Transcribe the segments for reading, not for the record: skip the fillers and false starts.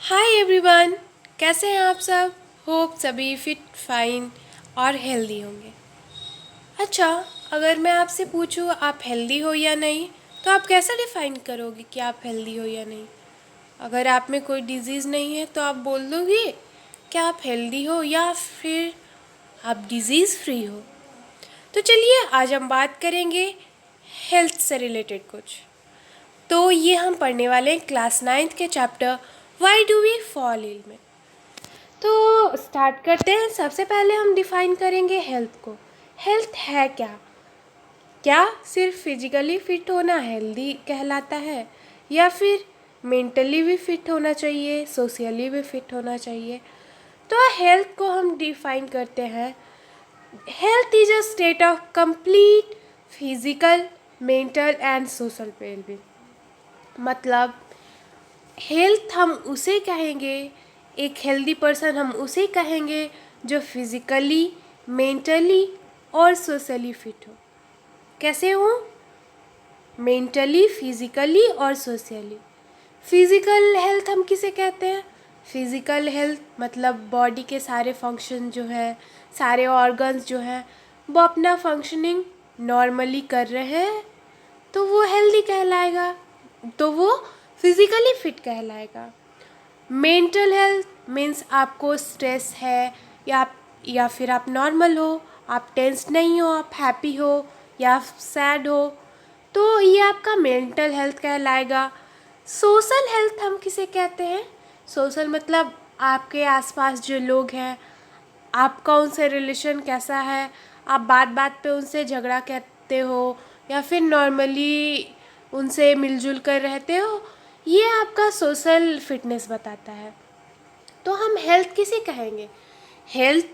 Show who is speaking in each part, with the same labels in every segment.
Speaker 1: Hi everyone, कैसे हैं आप सब। होप सभी फिट फाइन और हेल्दी होंगे। अच्छा, अगर मैं आपसे पूछूं आप हेल्दी हो या नहीं, तो आप कैसे डिफाइन करोगे कि आप हेल्दी हो या नहीं। अगर आप में कोई डिजीज़ नहीं है तो आप बोल दोगे कि आप हेल्दी हो या फिर आप डिजीज़ फ्री हो। तो चलिए आज हम बात करेंगे हेल्थ से रिलेटेड कुछ। तो ये हम पढ़ने वाले हैं क्लास 9th के chapter why do we fall ill में। तो स्टार्ट करते हैं। सबसे पहले हम डिफाइन करेंगे हेल्थ को। हेल्थ है क्या? क्या सिर्फ फिजिकली फिट होना हेल्दी कहलाता है, या फिर मेंटली भी फिट होना चाहिए, सोशली भी फिट होना चाहिए? तो हेल्थ को हम डिफाइन करते हैं, health is a state of complete physical, mental and social wellbeing. मतलब हेल्थ हम उसे कहेंगे, एक हेल्दी पर्सन हम उसे कहेंगे जो फिज़िकली, मेंटली और सोशली फिट हो। कैसे हो? मेंटली, फिज़िकली और सोशली। फिज़िकल हेल्थ हम किसे कहते हैं? फिज़िकल हेल्थ मतलब बॉडी के सारे फंक्शन जो है, सारे ऑर्गन्स जो हैं, वो अपना फंक्शनिंग नॉर्मली कर रहे हैं, तो वो हेल्दी कहलाएगा, तो वो फिज़िकली फिट कहलाएगा। मेंटल हेल्थ मीन्स आपको स्ट्रेस है, या फिर आप नॉर्मल हो, आप टेंस नहीं हो, आप हैप्पी हो या सैड हो, तो ये आपका मेंटल हेल्थ कहलाएगा। सोशल हेल्थ हम किसे कहते हैं? सोशल मतलब आपके आसपास जो लोग हैं, आपका उनसे रिलेशन कैसा है, आप बात बात पे उनसे झगड़ा करते हो या फिर नॉर्मली उनसे मिलजुल कर रहते हो, ये आपका सोशल फिटनेस बताता है। तो हम हेल्थ किसे कहेंगे? हेल्थ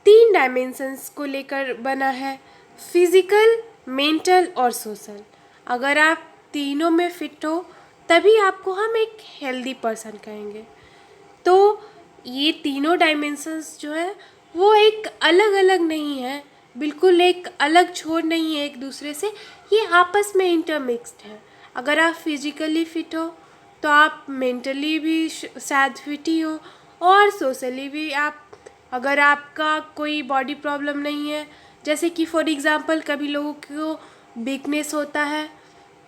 Speaker 1: 3 डायमेंशंस को लेकर बना है, फिजिकल, मेंटल और सोशल। अगर आप तीनों में फिट हो तभी आपको हम एक हेल्दी पर्सन कहेंगे। तो ये तीनों डायमेंशंस जो है वो एक अलग अलग नहीं है, बिल्कुल एक अलग छोर नहीं है एक दूसरे से, ये आपस में इंटरमिक्स्ड है। अगर आप फिजिकली फिट हो तो आप मेंटली भी शायद फिट ही हो, और सोशली भी आप, अगर आपका कोई बॉडी प्रॉब्लम नहीं है, जैसे कि फॉर एग्ज़ाम्पल कभी लोगों को वीकनेस होता है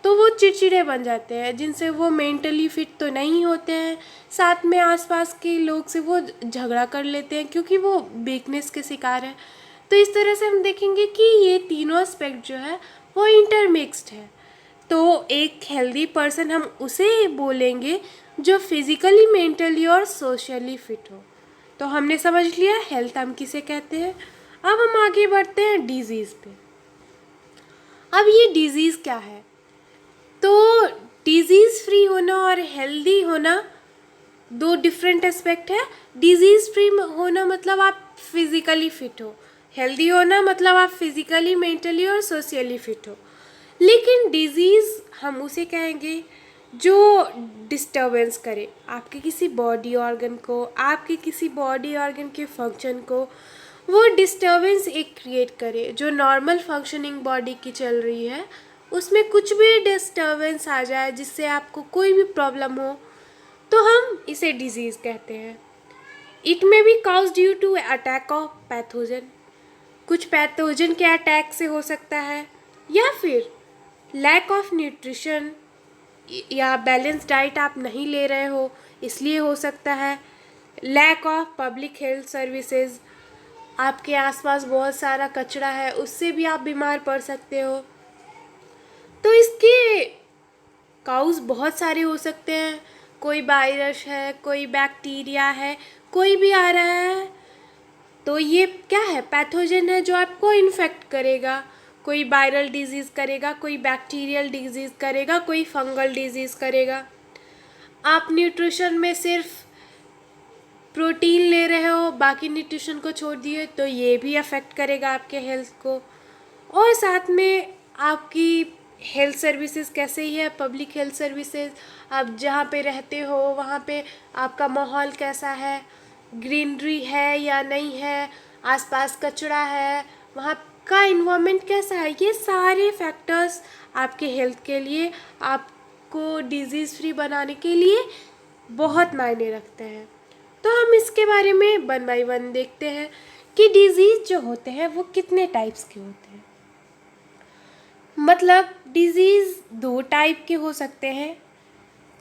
Speaker 1: तो वो चिड़चिड़े बन जाते हैं, जिनसे वो मेंटली फिट तो नहीं होते हैं, साथ में आसपास के लोग से वो झगड़ा कर लेते हैं क्योंकि वो वीकनेस के शिकार हैं। तो इस तरह से हम देखेंगे कि ये तीनों एस्पेक्ट जो है वो इंटरमिक्स्ड है। तो एक हेल्दी पर्सन हम उसे बोलेंगे जो फिज़िकली, मेंटली और सोशली फिट हो। तो हमने समझ लिया हेल्थ हम किसे कहते हैं। अब हम आगे बढ़ते हैं डिजीज़ पे। अब ये डिजीज़ क्या है? तो डिजीज़ फ्री होना और हेल्दी होना दो डिफरेंट एस्पेक्ट है। डिजीज़ फ्री होना मतलब आप फिज़िकली फिट हो, हेल्दी होना मतलब आप फिज़िकली, मेंटली और सोशली फिट हो। लेकिन डिजीज़ हम उसे कहेंगे जो डिस्टर्बेंस करे आपके किसी बॉडी ऑर्गन को, आपके किसी बॉडी ऑर्गन के फंक्शन को, वो डिस्टर्बेंस एक क्रिएट करे। जो नॉर्मल फंक्शनिंग बॉडी की चल रही है उसमें कुछ भी डिस्टर्बेंस आ जाए जिससे आपको कोई भी प्रॉब्लम हो, तो हम इसे डिजीज़ कहते हैं। It may be cause due to attack of pathogen, कुछ पैथोजन के अटैक से हो सकता है, या फिर लैक ऑफ न्यूट्रिशन या बैलेंस डाइट आप नहीं ले रहे हो इसलिए हो सकता है। Lack of public health services, आपके आसपास बहुत सारा कचरा है उससे भी आप बीमार पड़ सकते हो। तो इसके काउज बहुत सारे हो सकते हैं, कोई वायरस है, कोई बैक्टीरिया है, कोई भी आ रहा है, तो ये क्या है? पैथोजन है जो आपको इन्फेक्ट करेगा। कोई वायरल डिजीज़ करेगा, कोई बैक्टीरियल डिजीज़ करेगा, कोई फंगल डिजीज़ करेगा। आप न्यूट्रिशन में सिर्फ प्रोटीन ले रहे हो, बाकी न्यूट्रिशन को छोड़ दिए, तो ये भी अफेक्ट करेगा आपके हेल्थ को। और साथ में आपकी हेल्थ सर्विसेज कैसे ही है, पब्लिक हेल्थ सर्विसेज, आप जहाँ पे रहते हो वहाँ पे आपका माहौल कैसा है, ग्रीनरी है या नहीं है, आसपास कचरा है, वहाँ का इन्वायरमेंट कैसा है, ये सारे फैक्टर्स आपके हेल्थ के लिए, आपको डिजीज़ फ्री बनाने के लिए बहुत मायने रखते हैं। तो हम इसके बारे में वन बाय वन देखते हैं कि डिजीज़ जो होते हैं वो कितने टाइप्स के होते हैं। मतलब डिजीज़ दो टाइप के हो सकते हैं।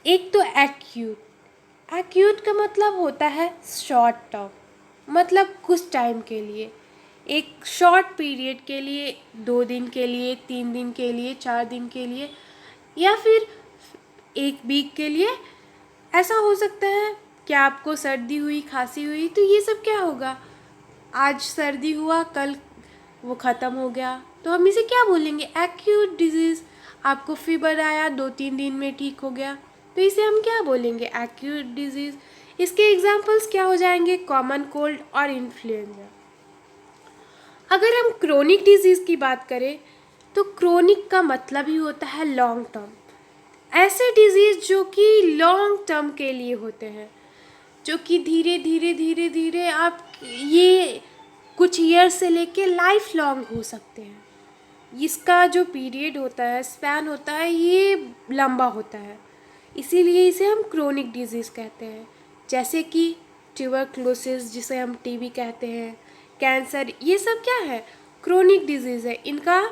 Speaker 1: एक तो एक्यूट। एक्यूट का मतलब होता है शॉर्ट टर्म, मतलब कुछ टाइम के लिए, एक शॉर्ट पीरियड के लिए, 2 दिन के लिए, 3 दिन के लिए, 4 दिन के लिए, या फिर 1 वीक के लिए। ऐसा हो सकता है कि आपको सर्दी हुई, खांसी हुई, तो ये सब क्या होगा, आज सर्दी हुआ, कल वो ख़त्म हो गया, तो हम इसे क्या बोलेंगे, एक्यूट डिजीज़। आपको फीवर आया, 2-3 दिन में ठीक हो गया, तो इसे हम क्या बोलेंगे, एक्यूट डिजीज़। इसके एग्जांपल्स क्या हो जाएंगे, कॉमन कोल्ड और इन्फ्लुएंजा। अगर हम क्रोनिक डिजीज़ की बात करें तो क्रोनिक का मतलब ही होता है लॉन्ग टर्म। ऐसे डिजीज़ जो कि लॉन्ग टर्म के लिए होते हैं, जो कि धीरे धीरे धीरे धीरे आप ये कुछ ईयर से लेके लाइफ लॉन्ग हो सकते हैं। इसका जो पीरियड होता है, स्पैन होता है, ये लंबा होता है, इसीलिए इसे हम क्रोनिक डिजीज़ कहते हैं। जैसे कि ट्यूबरक्लोसिस, जिसे हम टीबी कहते हैं, कैंसर, ये सब क्या है, क्रोनिक डिजीज़ है। इनका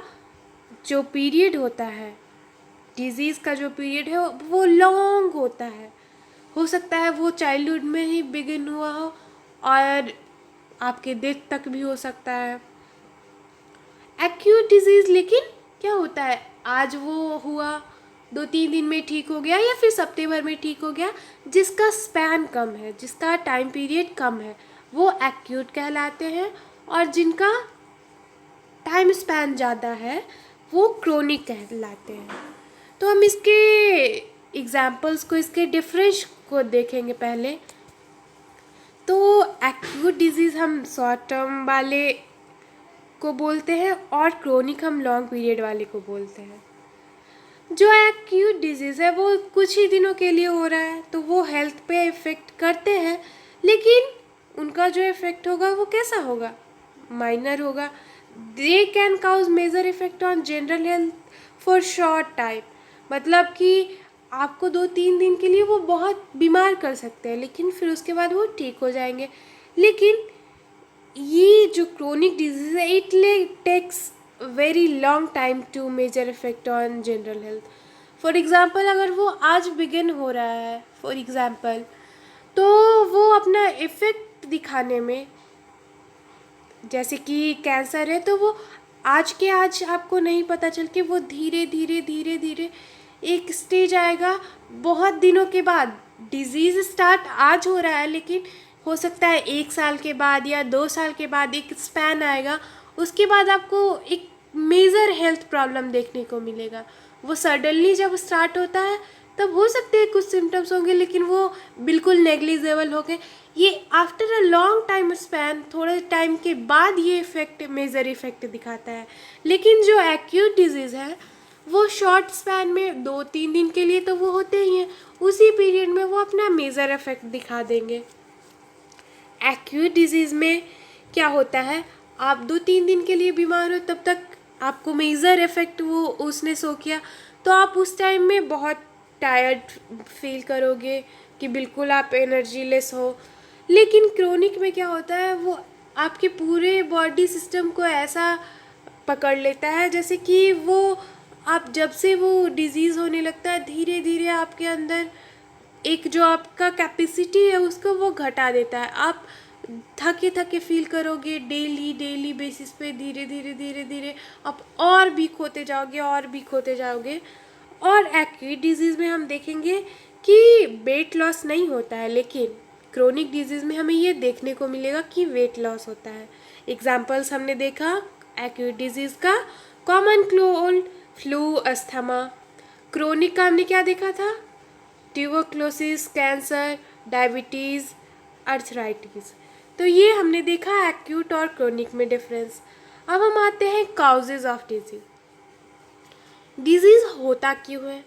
Speaker 1: जो पीरियड होता है, डिजीज़ का जो पीरियड है वो लॉन्ग होता है। हो सकता है वो चाइल्डहुड में ही बिगिन हुआ हो और आपके डेथ तक भी हो सकता है। एक्यूट डिजीज़ लेकिन क्या होता है, आज वो हुआ, 2-3 दिन में ठीक हो गया या फिर हफ्ते भर में ठीक हो गया, जिसका स्पैन कम है, जिसका टाइम पीरियड कम है, वो एक्यूट कहलाते हैं। और जिनका टाइम स्पैन ज़्यादा है वो क्रोनिक कहलाते हैं। तो हम इसके एग्जाम्पल्स को, इसके डिफरेंस को देखेंगे पहले। तो एक्यूट डिजीज़ हम शॉर्ट टर्म वाले को बोलते हैं और क्रोनिक हम लॉन्ग पीरियड वाले को बोलते हैं। जो एक्यूट डिजीज़ है वो कुछ ही दिनों के लिए हो रहा है, तो वो हेल्थ पे इफ़ेक्ट करते हैं, लेकिन उनका जो इफ़ेक्ट होगा वो कैसा होगा, माइनर होगा। They can cause major effect on general health for short time. मतलब कि आपको 2-3 दिन के लिए वो बहुत बीमार कर सकते हैं, लेकिन फिर उसके बाद वो ठीक हो जाएंगे। लेकिन ये जो क्रोनिक डिजीज़ है, it takes very long time to major effect on general health. For example, अगर वो आज बिगिन हो रहा है फॉर एग्ज़ाम्पल, तो वो अपना इफ़ेक्ट दिखाने में, जैसे कि कैंसर है, तो वो आज के आज आपको नहीं पता चल के वो धीरे धीरे धीरे धीरे एक स्टेज आएगा बहुत दिनों के बाद। डिजीज़ स्टार्ट आज हो रहा है, लेकिन हो सकता है 1 साल के बाद या 2 साल के बाद एक स्पैन आएगा, उसके बाद आपको एक मेजर हेल्थ प्रॉब्लम देखने को मिलेगा। वो सडनली जब स्टार्ट होता है तब हो सकते हैं कुछ सिम्टम्स होंगे, लेकिन वो बिल्कुल नेग्लिजेबल हो गए। ये after a long time span, थोड़े टाइम के बाद ये इफेक्ट, मेजर इफेक्ट दिखाता है। लेकिन जो एक्यूट डिजीज़ है वो शॉर्ट स्पैन में 2-3 दिन के लिए तो वो होते ही हैं, उसी पीरियड में वो अपना मेजर इफेक्ट दिखा देंगे। एक्यूट डिजीज़ में क्या होता है, आप 2-3 दिन के लिए बीमार हो, तब तक आपको मेजर इफेक्ट वो उसने शो किया, तो आप उस टाइम में बहुत टायर्ड फील करोगे कि बिल्कुल आप एनर्जी लेस हो। लेकिन क्रोनिक में क्या होता है, वो आपके पूरे बॉडी सिस्टम को ऐसा पकड़ लेता है, जैसे कि वो, आप जब से वो डिजीज़ होने लगता है, धीरे धीरे आपके अंदर एक जो आपका कैपेसिटी है उसको वो घटा देता है। आप थके थके फील करोगे, डेली डेली बेसिस पे धीरे धीरे धीरे धीरे आप और वीक होते जाओगे और वीक होते जाओगे। और एक्यूट डिजीज़ में हम देखेंगे कि वेट लॉस नहीं होता है, लेकिन क्रोनिक डिजीज़ में हमें ये देखने को मिलेगा कि वेट लॉस होता है। एग्जाम्पल्स हमने देखा एक्यूट डिजीज़ का, common cold, flu, asthma. Chronic का हमने क्या देखा था, ट्यूबरक्लोसिस, कैंसर, डायबिटीज़, अर्थराइटिस। तो ये हमने देखा एक्यूट और क्रोनिक में डिफरेंस। अब हम आते हैं काउजेज ऑफ डिजीज़। डिजीज़ होता क्यों है,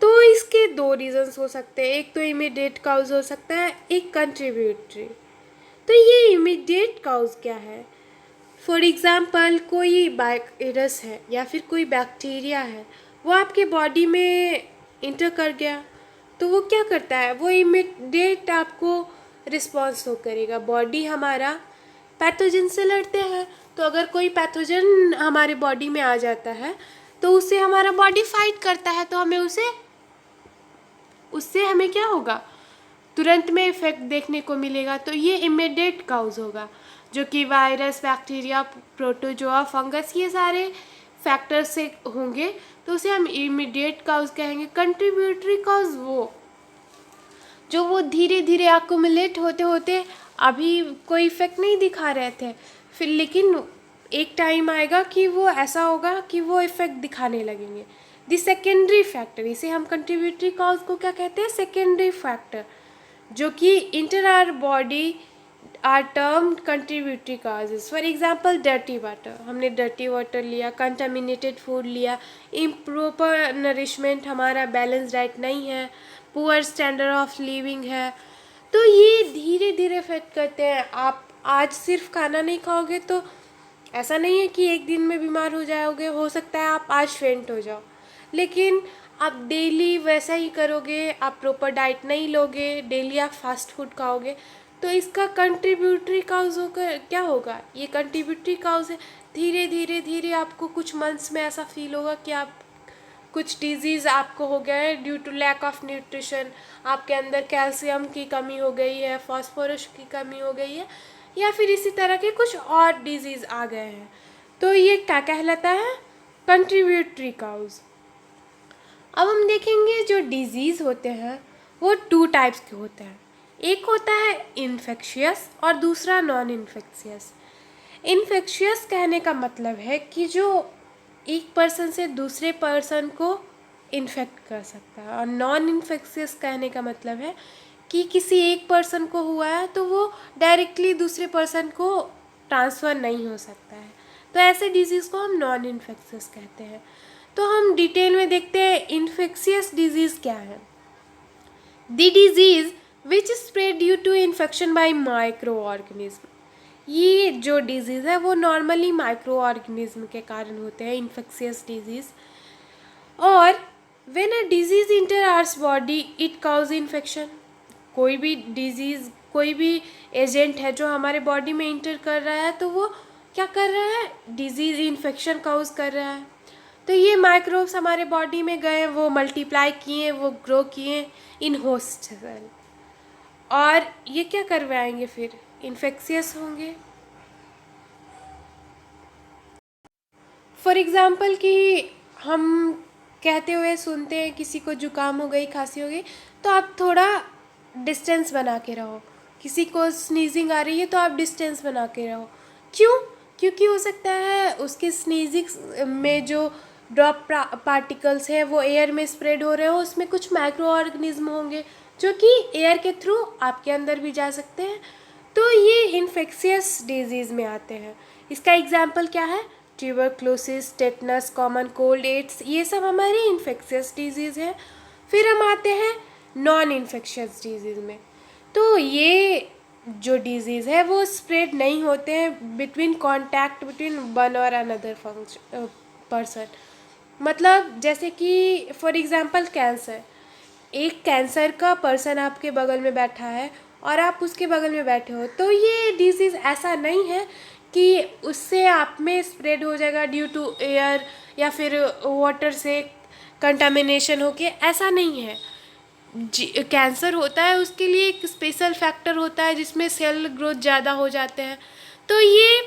Speaker 1: तो इसके 2 रीज़न्स हो सकते हैं। एक तो इमीडिएट काउज हो सकता है, एक कंट्रीब्यूटरी। तो ये इमीडिएट काउज क्या है, फॉर एग्ज़ाम्पल कोई वायरस है या फिर कोई बैक्टीरिया है, वो आपके बॉडी में इंटर कर गया, तो वो क्या करता है, वो इमीडिएट आपको रिस्पॉन्स शो करेगा। बॉडी हमारा पैथोजन से लड़ते हैं, तो अगर कोई पैथोजन हमारे बॉडी में आ जाता है तो उससे हमारा बॉडी फाइट करता है, तो हमें उससे हमें क्या होगा, तुरंत में इफेक्ट देखने को मिलेगा। तो ये इमीडिएट काउज होगा, जो कि वायरस, बैक्टीरिया, प्रोटोजोआ, फंगस, ये सारे फैक्टर से होंगे, तो उसे हम इमीडिएट काउज कहेंगे। कंट्रीब्यूटरी काउज वो धीरे धीरे एक्युमुलेट होते होते अभी कोई इफेक्ट नहीं दिखा रहे थे, फिर लेकिन एक टाइम आएगा कि वो ऐसा होगा कि वो इफेक्ट दिखाने लगेंगे। द सेकेंडरी फैक्टर, इसे हम कंट्रीब्यूटरी काउज को क्या कहते हैं, सेकेंडरी फैक्टर, जो कि enter our body are termed contributory causes. For example dirty water, हमने डर्टी वाटर लिया, कंटामिनेटेड फूड लिया, इम्प्रॉपर नरिशमेंट, हमारा बैलेंस डाइट नहीं है, पुअर स्टैंडर्ड ऑफ लिविंग है, तो ये धीरे धीरे इफेक्ट करते हैं। आप आज सिर्फ खाना नहीं खाओगे तो ऐसा नहीं है कि एक दिन में बीमार हो जाओगे, हो सकता है आप आज फेंट हो जाओ, लेकिन आप डेली वैसा ही करोगे, आप प्रॉपर डाइट नहीं लोगे, डेली आप फास्ट फूड खाओगे, तो इसका कंट्रीब्यूटरी काउज होकर क्या होगा, ये कंट्रीब्यूटरी काउज है। धीरे धीरे धीरे आपको कुछ मंथ्स में ऐसा फील होगा कि आप कुछ डिजीज़ आपको हो गया है due to lack of nutrition, आपके अंदर कैल्शियम की कमी हो गई है, फास्फोरस की कमी हो गई है, या फिर इसी तरह के कुछ और डिजीज़ आ गए हैं, तो ये क्या कहलाता है, कंट्रीब्यूटरी काउज। अब हम देखेंगे जो डिजीज़ होते हैं वो 2 टाइप्स के होते हैं, एक होता है इन्फेक्शियस और दूसरा नॉन इन्फेक्शियस। इन्फेक्शियस कहने का मतलब है कि जो एक पर्सन से दूसरे पर्सन को इन्फेक्ट कर सकता है, और नॉन इन्फेक्शियस कहने का मतलब है कि किसी एक पर्सन को हुआ है तो वो डायरेक्टली दूसरे पर्सन को ट्रांसफ़र नहीं हो सकता है, तो ऐसे डिजीज़ को हम नॉन इन्फेक्शियस कहते हैं। तो हम डिटेल में देखते हैं इन्फेक्शियस डिजीज़ क्या है। The disease which spread due to infection by micro organism, ये जो डिजीज़ है वो नॉर्मली माइक्रो ऑर्गेनिज्म के कारण होते हैं, इन्फेक्शियस डिजीज़। और when a disease enter ours body it cause infection, कोई भी डिजीज़, कोई भी एजेंट है जो हमारे बॉडी में इंटर कर रहा है तो वो क्या कर रहा है, डिजीज़ इन्फेक्शन काउज कर रहा है। तो ये माइक्रोब्स हमारे बॉडी में गए, वो मल्टीप्लाई किए, वो ग्रो किए इन होस्ट सेल, और ये क्या करवाएंगे, फिर इन्फेक्शियस होंगे। फॉर एग्ज़ाम्पल कि हम कहते हुए सुनते हैं किसी को जुकाम हो गई, खांसी हो गई, तो आप थोड़ा डिस्टेंस बना के रहो, किसी को स्नीजिंग आ रही है तो आप डिस्टेंस बना के रहो। क्यों, क्योंकि हो सकता है उसके स्नीजिंग में जो ड्रॉप पार्टिकल्स हैं वो एयर में स्प्रेड हो रहे हो, उसमें कुछ माइक्रो ऑर्गेनिज्म होंगे जो कि एयर के थ्रू आपके अंदर भी जा सकते हैं, तो ये इन्फेक्शियस डिजीज़ में आते हैं। इसका एग्जाम्पल क्या है, tuberculosis, tetanus, common cold, AIDS, ये सब हमारे इन्फेक्शियस डिजीज़ हैं। फिर हम आते हैं नॉन इन्फेक्शियस डिजीज़ में, तो ये जो डिजीज़ है वो स्प्रेड नहीं होते हैं बिटवीन कॉन्टैक्ट बिटवीन वन और अनदर पर्सन। मतलब जैसे कि फॉर एग्ज़ाम्पल कैंसर, एक कैंसर का पर्सन आपके बगल में बैठा है और आप उसके बगल में बैठे हो, तो ये डिजीज़ ऐसा नहीं है कि उससे आप में स्प्रेड हो जाएगा ड्यू टू एयर या फिर वाटर से कंटामिनेशन होके, ऐसा नहीं है। कैंसर होता है उसके लिए एक स्पेशल फैक्टर होता है जिसमें सेल ग्रोथ ज़्यादा हो जाते हैं, तो ये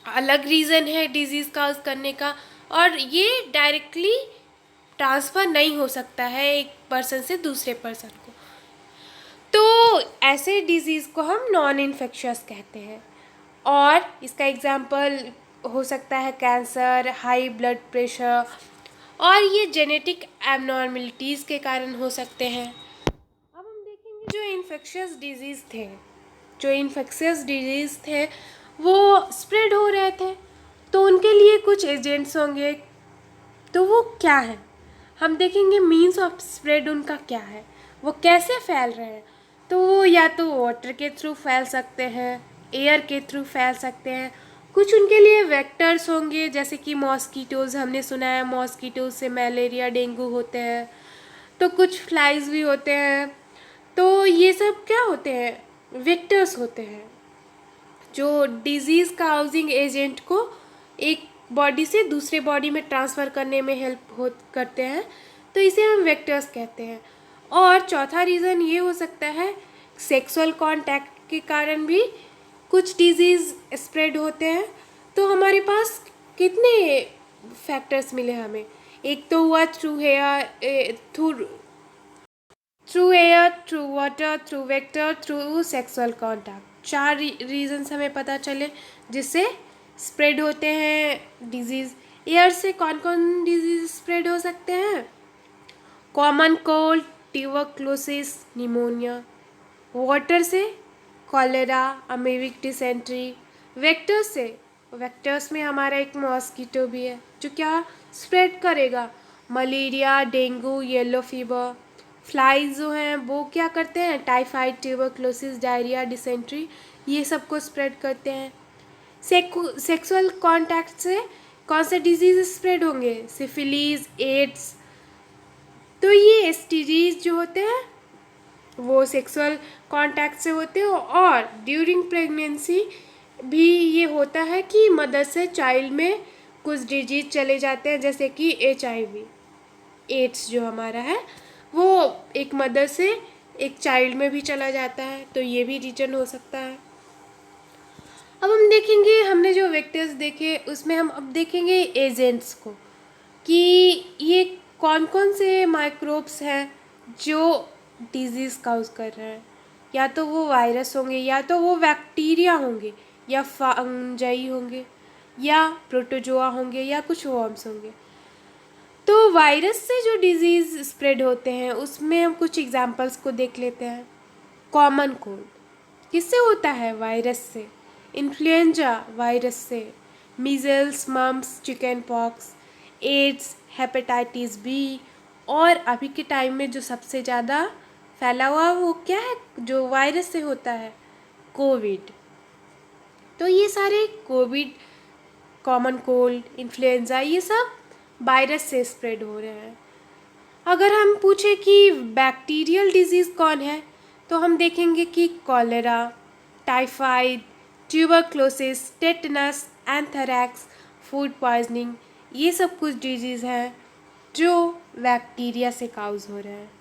Speaker 1: अलग रीज़न है डिजीज़ काज करने का, और ये डायरेक्टली ट्रांसफ़र नहीं हो सकता है एक पर्सन से दूसरे पर्सन को, तो ऐसे डिजीज़ को हम नॉन इन्फेक्शियस कहते हैं। और इसका एग्जांपल हो सकता है कैंसर, हाई ब्लड प्रेशर, और ये जेनेटिक एबनॉर्मलिटीज़ के कारण हो सकते हैं। अब हम देखेंगे जो इन्फेक्शियस डिजीज़ थे वो स्प्रेड हो रहे थे, तो उनके लिए कुछ एजेंट्स होंगे, तो वो क्या है, हम देखेंगे मीन्स ऑफ स्प्रेड उनका क्या है, वो कैसे फैल रहे हैं। तो वो या तो वाटर के थ्रू फैल सकते हैं, एयर के थ्रू फैल सकते हैं, कुछ उनके लिए वेक्टर्स होंगे, जैसे कि मॉस्कीटोज़, हमने सुना है मॉस्कीटोज़ से मलेरिया, डेंगू होते हैं, तो कुछ फ्लाइज भी होते हैं। तो ये सब क्या होते हैं, वेक्टर्स होते हैं जो डिजीज़ काउजिंग एजेंट को एक बॉडी से दूसरे बॉडी में ट्रांसफ़र करने में हेल्प हो करते हैं, तो इसे हम वेक्टर्स कहते हैं। और चौथा रीज़न ये हो सकता है, सेक्सुअल कांटेक्ट के कारण भी कुछ डिजीज़ स्प्रेड होते हैं। तो हमारे पास कितने फैक्टर्स मिले हमें, एक तो हुआ through air, through water, through vector, through sexual contact. 4 reasons हमें पता चले जिससे स्प्रेड होते हैं डिजीज़। एयर से कौन कौन डिजीज़ स्प्रेड हो सकते हैं, common cold, tuberculosis, pneumonia. Water से कॉलेरा, अमेबिक डिसेंट्री। वेक्टर्स में हमारा एक मॉस्किटो भी है जो क्या स्प्रेड करेगा, malaria, dengue, yellow fever. Flies जो हैं वो क्या करते हैं, टाइफाइड, ट्यूबरक्लोसिस, डायरिया, डिसेंट्री, ये सब को स्प्रेड करते हैं। सेक्सुअल कांटेक्ट से कौन से डिजीज स्प्रेड होंगे, सिफिलीज, एड्स। तो ये एसटीडीज जो होते हैं वो सेक्सुअल कांटेक्ट से होते हैं। और ड्यूरिंग प्रेगनेंसी भी ये होता है कि मदर से चाइल्ड में कुछ डिजीज चले जाते हैं, जैसे कि HIV, एड्स जो हमारा है वो एक मदर से एक चाइल्ड में भी चला जाता है, तो ये भी रीजन हो सकता है। अब हम देखेंगे, हमने जो वेक्टर्स देखे उसमें हम अब देखेंगे एजेंट्स को, कि ये कौन कौन से माइक्रोब्स हैं जो डिजीज़ काउज कर रहे हैं। या तो वो वायरस होंगे, या तो वो बैक्टीरिया होंगे, या फंजाई होंगे, या प्रोटोजोआ होंगे, या कुछ वर्म्स होंगे। तो वायरस से जो डिजीज़ स्प्रेड होते हैं उसमें हम कुछ एग्जांपल्स को देख लेते हैं। कॉमन कोल्ड किससे होता है, वायरस से। इन्फ्लुएंजा वायरस से। Measles, mumps, chicken pox, AIDS, hepatitis B. और अभी के टाइम में जो सबसे ज़्यादा फैला हुआ वो क्या है, जो वायरस से होता है, कोविड। तो ये सारे कोविड, कॉमन कोल्ड, इन्फ्लुएंजा, ये सब वायरस से स्प्रेड हो रहे हैं। अगर हम पूछे कि बैक्टीरियल डिजीज़ कौन है, तो हम देखेंगे कि cholera, typhoid, tuberculosis, tetanus, anthrax, food poisoning, ये सब कुछ डिजीज़ हैं जो बैक्टीरिया से काउज हो रहे हैं।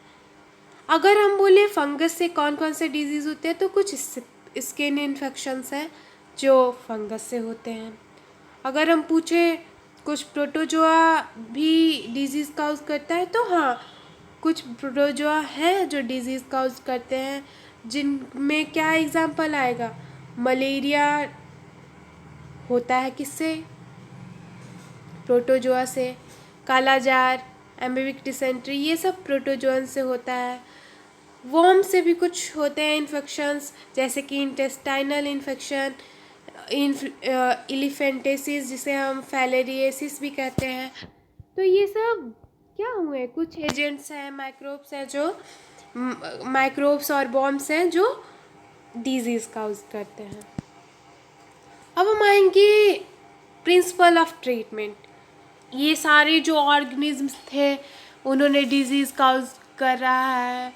Speaker 1: अगर हम बोले फंगस से कौन कौन से डिजीज़ होते हैं, तो कुछ स्किन इन्फेक्शंस हैं जो फंगस से होते हैं। अगर हम पूछे कुछ प्रोटोजोआ भी डिजीज़ काउज करता है, तो हाँ, कुछ प्रोटोजोआ हैं जो डिजीज़ काउज करते हैं, जिनमें क्या एग्जांपल आएगा, मलेरिया होता है किससे, प्रोटोजोआ से। कालाजार, एमीबिक डिसेंट्री, ये सब प्रोटोजोअन से होता है। वर्म से भी कुछ होते हैं इन्फेक्शंस, जैसे कि इंटेस्टाइनल इन्फेक्शन, इलिफेंटेसिस, जिसे हम फैलेरिएसिस भी कहते हैं। तो ये सब क्या हुए, कुछ एजेंट्स हैं, माइक्रोब्स और बॉम्ब्स हैं जो डिजीज़ काउज करते हैं। अब हम आएंगे प्रिंसिपल ऑफ ट्रीटमेंट। ये सारे जो ऑर्गेनिज्म्स थे उन्होंने डिजीज़ काउज कर रहा है,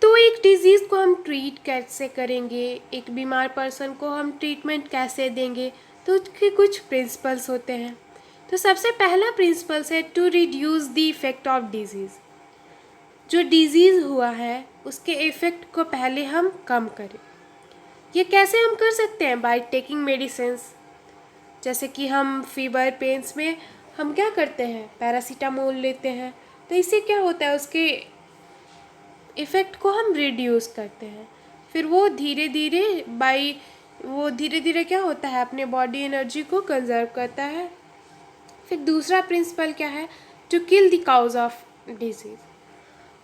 Speaker 1: तो एक डिज़ीज़ को हम ट्रीट कैसे करेंगे, एक बीमार पर्सन को हम ट्रीटमेंट कैसे देंगे, तो उसके कुछ प्रिंसिपल्स होते हैं। तो सबसे पहला प्रिंसिपल्स है to reduce the effect of disease. जो डिजीज़ हुआ है उसके इफ़ेक्ट को पहले हम कम करें। ये कैसे हम कर सकते हैं, बाय टेकिंग मेडिसिन्स। जैसे कि हम फीवर पेन्स में हम क्या करते हैं, पैरासीटामोल लेते हैं, तो इससे क्या होता है, उसके इफ़ेक्ट को हम रिड्यूस करते हैं। फिर वो धीरे धीरे क्या होता है, अपने बॉडी एनर्जी को कंजर्व करता है। फिर दूसरा प्रिंसिपल क्या है, to kill the cause of disease.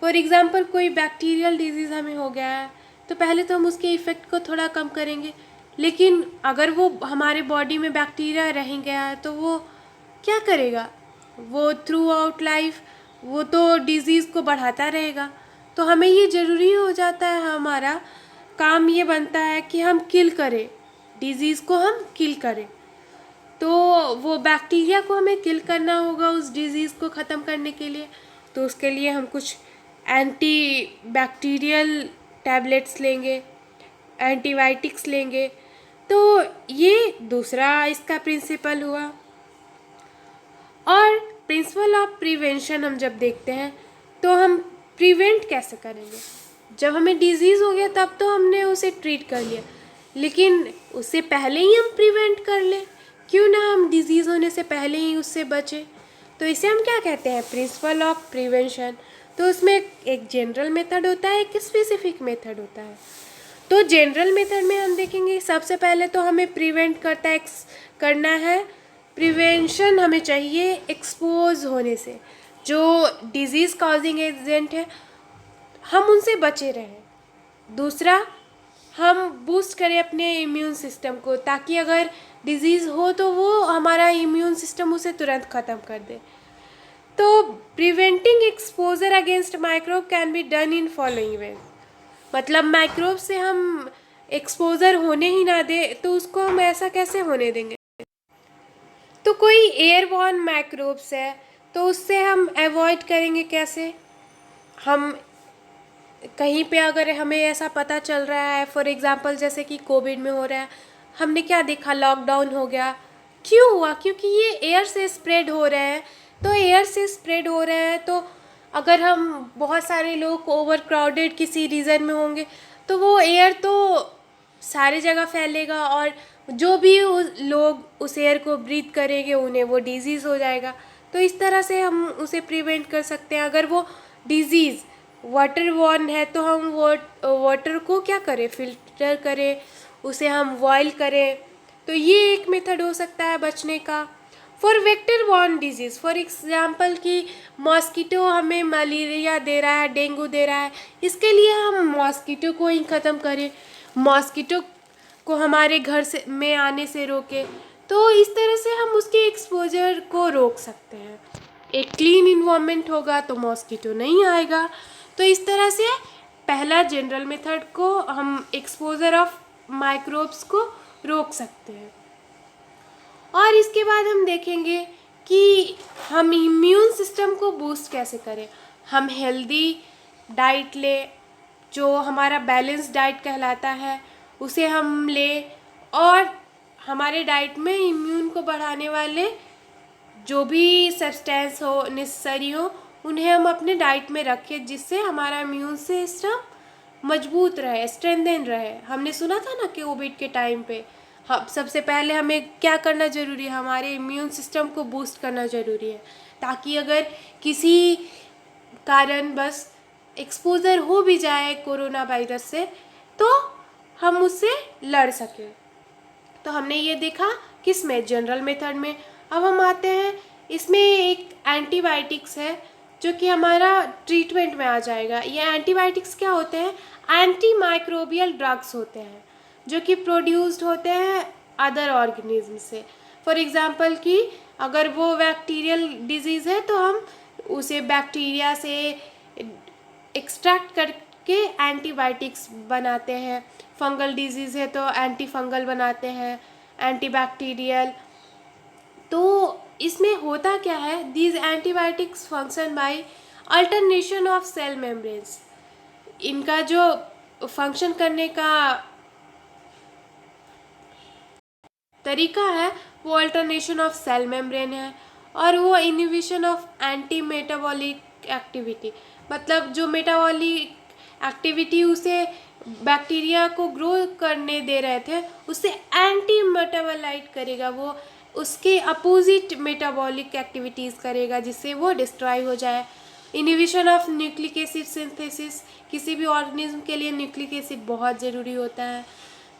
Speaker 1: For example कोई बैक्टीरियल डिजीज़ हमें हो गया है, तो पहले तो हम उसके इफ़ेक्ट को थोड़ा कम करेंगे, लेकिन अगर वो हमारे बॉडी में बैक्टीरिया रह गया है तो वो क्या करेगा, वो थ्रू आउट लाइफ वो तो डिज़ीज़ को बढ़ाता रहेगा। तो हमें ये ज़रूरी हो जाता है, हमारा काम ये बनता है कि हम किल करें, डिज़ीज़ को हम किल करें। तो वो बैक्टीरिया को हमें किल करना होगा उस डिज़ीज़ को ख़त्म करने के लिए। तो उसके लिए हम कुछ एंटी बैक्टीरियल टैबलेट्स लेंगे, एंटीबायोटिक्स लेंगे। तो ये दूसरा इसका प्रिंसिपल हुआ। और प्रिंसिपल ऑफ प्रिवेंशन हम जब देखते हैं तो हम प्रिवेंट कैसे करेंगे। जब हमें डिजीज़ हो गया तब तो हमने उसे ट्रीट कर लिया, लेकिन उससे पहले ही हम प्रिवेंट कर लें, क्यों ना हम डिजीज़ होने से पहले ही उससे बचें। तो इसे हम क्या कहते हैं, प्रिंसिपल ऑफ प्रिवेंशन। तो उसमें एक जनरल मेथड होता है, एक स्पेसिफिक मेथड होता है। तो जनरल मेथड में हम देखेंगे सबसे पहले तो हमें प्रिवेंट करना है। प्रिवेंशन हमें चाहिए एक्सपोज होने से, जो डिजीज़ कॉजिंग एजेंट है हम उनसे बचे रहें। दूसरा, हम बूस्ट करें अपने इम्यून सिस्टम को, ताकि अगर डिजीज़ हो तो वो हमारा इम्यून सिस्टम उसे तुरंत ख़त्म कर दे। तो preventing exposure against microbe can be done in following veg. मतलब माइक्रोब से हम एक्सपोजर होने ही ना दे, तो उसको हम ऐसा कैसे होने देंगे। तो कोई एयरबॉर्न माइक्रोब्स है तो उससे हम अवॉइड करेंगे कैसे। हम कहीं पे अगर हमें ऐसा पता चल रहा है, फॉर एग्ज़ाम्पल जैसे कि कोविड में हो रहा है, हमने क्या देखा, लॉकडाउन हो गया। क्यों हुआ, क्योंकि ये एयर से स्प्रेड हो रहे हैं। तो एयर से स्प्रेड हो रहे हैं तो अगर हम बहुत सारे लोग ओवर क्राउडेड किसी रीजन में होंगे तो वो एयर तो सारी जगह फैलेगा, और जो भी लोग उस एयर को ब्रीथ करेंगे उन्हें वो डिजीज़ हो जाएगा। तो इस तरह से हम उसे प्रिवेंट कर सकते हैं। अगर वो डिजीज़ वाटर बॉर्न है तो हम वाटर को क्या करें, फिल्टर करें, उसे हम बॉयल करें। तो ये एक मेथड हो सकता है बचने का। For vector borne disease, for example कि मॉस्किटो हमें मलेरिया दे रहा है, डेंगू दे रहा है, इसके लिए हम मॉस्किटो को ही ख़त्म करें, मॉस्किटो को हमारे घर से में आने से रोके। तो इस तरह से हम उसके एक्सपोजर को रोक सकते हैं। एक क्लीन इन्वायरमेंट होगा तो मॉस्किटो नहीं आएगा। तो इस तरह से पहला जनरल मेथड को हम एक्सपोजर ऑफ माइक्रोब्स को रोक सकते हैं। और इसके बाद हम देखेंगे कि हम इम्यून सिस्टम को बूस्ट कैसे करें। हम हेल्दी डाइट लें, जो हमारा बैलेंस डाइट कहलाता है उसे हम लें, और हमारे डाइट में इम्यून को बढ़ाने वाले जो भी सब्सटेंस हो, नेसेसरी हो, उन्हें हम अपने डाइट में रखें, जिससे हमारा इम्यून सिस्टम मजबूत रहे, स्ट्रेंथन रहे। हमने सुना था ना कि कोविड के टाइम पे हम सबसे पहले हमें क्या करना ज़रूरी है, हमारे इम्यून सिस्टम को बूस्ट करना ज़रूरी है, ताकि अगर किसी कारण बस एक्सपोजर हो भी जाए कोरोना वायरस से तो हम उससे लड़ सकें। तो हमने ये देखा किस में, जनरल मेथड में। अब हम आते हैं, इसमें एक एंटीबायोटिक्स है जो कि हमारा ट्रीटमेंट में आ जाएगा। ये एंटीबायोटिक्स क्या होते हैं, एंटी माइक्रोबियल ड्रग्स होते हैं जो कि प्रोड्यूस्ड होते हैं अदर ऑर्गेनिज्म से। फॉर एग्जांपल कि अगर वो बैक्टीरियल डिजीज़ है तो हम उसे बैक्टीरिया से एक्सट्रैक्ट करके एंटीबायोटिक्स बनाते हैं। फंगल डिजीज़ है तो एंटी फंगल बनाते हैं, एंटी बैक्टीरियल। तो इसमें होता क्या है, these antibiotics function by alternation of cell membranes. इनका जो फंक्शन करने का तरीका है वो अल्टरनेशन ऑफ सेल मेम्ब्रेन है, और वो inhibition of anti metabolic activity, मतलब जो मेटाबॉलिक एक्टिविटी उसे बैक्टीरिया को ग्रो करने दे रहे थे उससे एंटी मेटाबोलाइट करेगा, वो उसके अपोजिट मेटाबॉलिक एक्टिविटीज़ करेगा जिससे वो डिस्ट्रॉय हो जाए। Inhibition of nucleic acid synthesis, किसी भी ऑर्गेनिज्म के लिए न्यूक्लिक एसिड बहुत ज़रूरी होता है,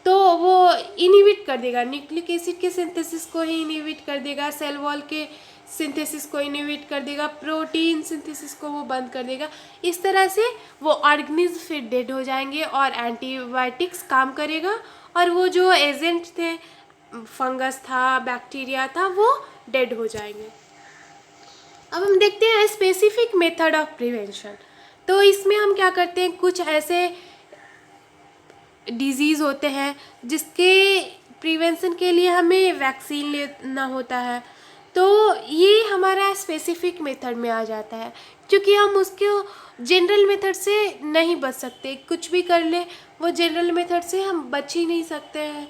Speaker 1: तो वो इनहिबिट कर देगा, न्यूक्लिक एसिड के सिंथेसिस को ही इनहिबिट कर देगा, सेल वॉल के सिंथेसिस को इनहिबिट कर देगा, प्रोटीन सिंथेसिस को वो बंद कर देगा। इस तरह से वो ऑर्गेनिज्म फिर डेड हो जाएंगे और एंटीबायोटिक्स काम करेगा, और वो जो एजेंट थे, फंगस था, बैक्टीरिया था, वो डेड हो जाएंगे। अब हम देखते हैं स्पेसिफिक मेथड ऑफ प्रिवेंशन। तो इसमें हम क्या करते हैं, कुछ ऐसे डिजीज़ होते हैं जिसके प्रिवेंशन के लिए हमें वैक्सीन लेना होता है। तो ये हमारा स्पेसिफिक मेथड में आ जाता है, क्योंकि हम उसको जनरल मेथड से नहीं बच सकते। कुछ भी कर ले, वो जनरल मेथड से हम बच ही नहीं सकते हैं।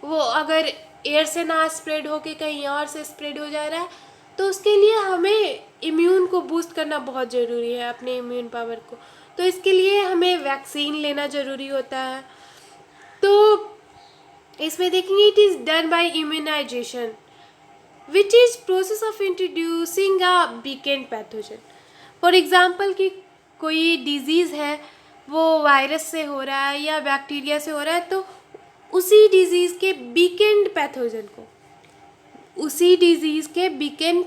Speaker 1: वो अगर एयर से ना स्प्रेड होके कहीं और से स्प्रेड हो जा रहा है, तो उसके लिए हमें इम्यून को बूस्ट करना बहुत ज़रूरी है, अपने इम्यून पावर को। तो इसके लिए हमें वैक्सीन लेना ज़रूरी होता है। तो इसमें देखेंगे it is done by immunisation which is process of introducing a weakened pathogen. For example कि कोई डिजीज़ है, वो वायरस से हो रहा है या बैक्टीरिया से हो रहा है, तो उसी डिजीज़ के वीकेंड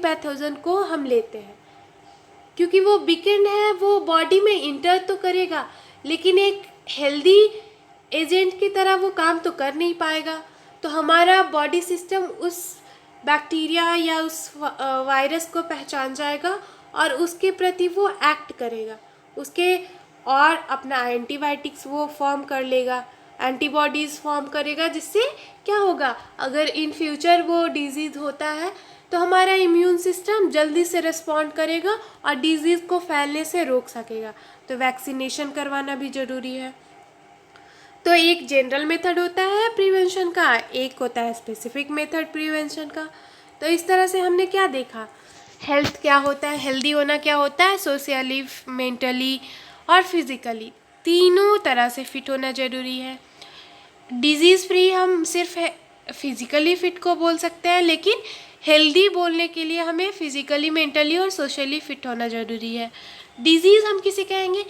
Speaker 1: पैथोजन को हम लेते हैं, क्योंकि वो वीकेंड है, वो बॉडी में इंटर तो करेगा, लेकिन एक हेल्दी एजेंट की तरह वो काम तो कर नहीं पाएगा। तो हमारा बॉडी सिस्टम उस बैक्टीरिया या उस वायरस को पहचान जाएगा और उसके प्रति वो एक्ट करेगा, उसके और अपना एंटीबायोटिक्स वो फॉर्म कर लेगा, एंटीबॉडीज़ फॉर्म करेगा, जिससे क्या होगा, अगर इन फ्यूचर वो डिजीज़ होता है तो हमारा इम्यून सिस्टम जल्दी से रिस्पॉन्ड करेगा और डिजीज़ को फैलने से रोक सकेगा। तो वैक्सीनेशन करवाना भी ज़रूरी है। तो एक जनरल मेथड होता है प्रिवेंशन का, एक होता है स्पेसिफिक मेथड प्रिवेंशन का। तो इस तरह से हमने क्या देखा, हेल्थ क्या होता है, हेल्दी होना क्या होता है, सोशली, मेंटली और फिज़िकली तीनों तरह से फिट होना ज़रूरी है। डिजीज़ फ्री हम सिर्फ फिज़िकली फिट को बोल सकते हैं, लेकिन हेल्दी बोलने के लिए हमें फिज़िकली, मेंटली और सोशली फिट होना ज़रूरी है। डिजीज़ हम किसे कहेंगे,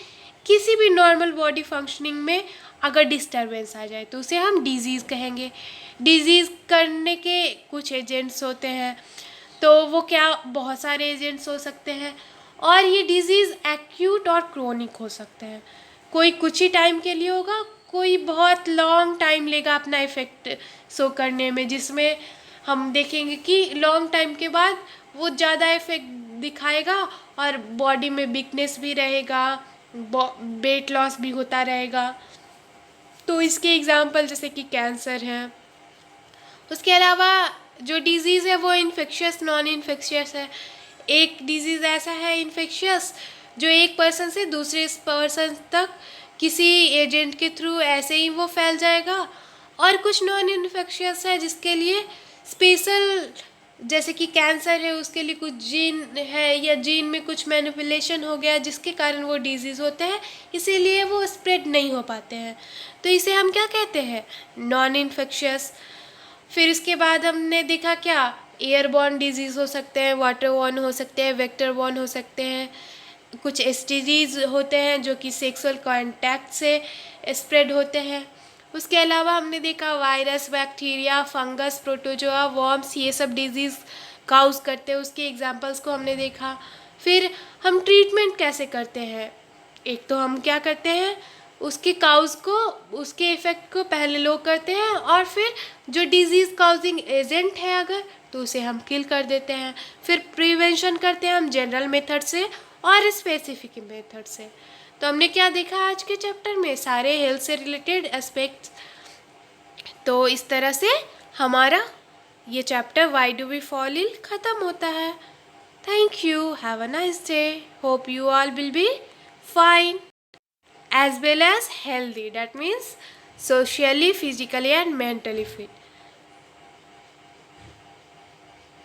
Speaker 1: किसी भी नॉर्मल बॉडी फंक्शनिंग में अगर डिस्टरबेंस आ जाए तो उसे हम डिजीज़ कहेंगे। डिजीज़ करने के कुछ एजेंट्स होते हैं, तो वो क्या, बहुत सारे एजेंट्स हो सकते हैं, और ये डिजीज़ एक्यूट और क्रोनिक हो सकते हैं। कोई कुछ ही टाइम के लिए होगा, कोई बहुत लॉन्ग टाइम लेगा अपना इफ़ेक्ट शो करने में, जिसमें हम देखेंगे कि लॉन्ग टाइम के बाद वो ज़्यादा इफ़ेक्ट दिखाएगा और बॉडी में वीकनेस भी रहेगा, वेट लॉस भी होता रहेगा। तो इसके एग्जांपल जैसे कि कैंसर है। उसके अलावा जो डिज़ीज़ है वो इन्फेक्शियस, नॉन इन्फेक्शियस है। एक डिज़ीज़ ऐसा है इन्फेक्शियस जो एक पर्सन से दूसरे पर्सन तक किसी एजेंट के थ्रू ऐसे ही वो फैल जाएगा, और कुछ नॉन इन्फेक्शियस है जिसके लिए स्पेशल, जैसे कि कैंसर है, उसके लिए कुछ जीन है या जीन में कुछ मैनिपुलेशन हो गया जिसके कारण वो डिजीज़ होते हैं, इसीलिए वो स्प्रेड नहीं हो पाते हैं। तो इसे हम क्या कहते हैं, नॉन इन्फेक्शियस। फिर इसके बाद हमने देखा क्या, एयरबॉर्न डिजीज़ हो सकते हैं, वाटरबॉर्न हो सकते हैं, वेक्टरबॉर्न हो सकते हैं, कुछ एसटीडीज होते हैं जो कि सेक्सुअल कांटेक्ट से स्प्रेड होते हैं। उसके अलावा हमने देखा virus, bacteria, fungus, protozoa, worms, ये सब डिजीज़ काउज करते हैं, उसके एग्जांपल्स को हमने देखा। फिर हम ट्रीटमेंट कैसे करते हैं, एक तो हम क्या करते हैं, उसके काउज को, उसके इफ़ेक्ट को पहले लो करते हैं, और फिर जो डिजीज़ काउजिंग एजेंट है अगर, तो उसे हम किल कर देते हैं। फिर प्रिवेंशन करते हैं हम जनरल मेथड से और स्पेसिफिक मेथड से। तो हमने क्या देखा आज के चैप्टर में, सारे हेल्थ से रिलेटेड एस्पेक्ट्स। तो इस तरह से हमारा ये chapter why do we fall ill ख़त्म होता है। Thank you, have a nice day, hope you all will be fine as well as healthy, that means socially, physically and mentally fit.